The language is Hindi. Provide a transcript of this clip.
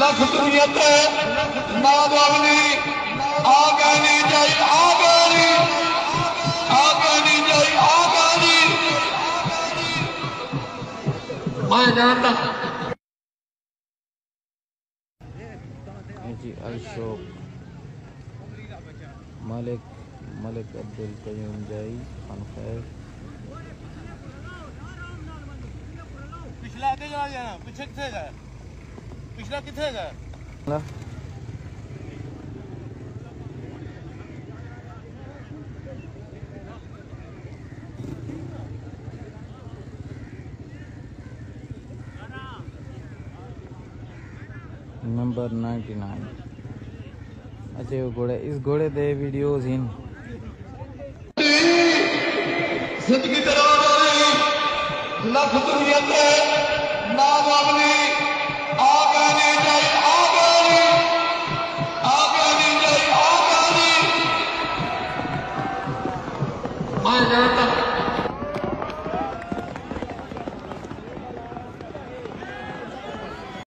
लख दुनिया मां बाबली आगे नहीं जाई आगे नहीं जाई आगे नहीं मैं जानता जी अशोक मलिक अब्दुल कयूम जाई खान खैर पिछला आगे जा जाना पीछे किथे गया पिछला किथे गया नंबर 99 अच्छा वो घोड़े इस घोड़े दे वीडियोस इन जिंदगी दरानी लख दुनिया मां बाबली आगे नहीं जाई आगे नहीं जाई आगे नहीं मैं जानता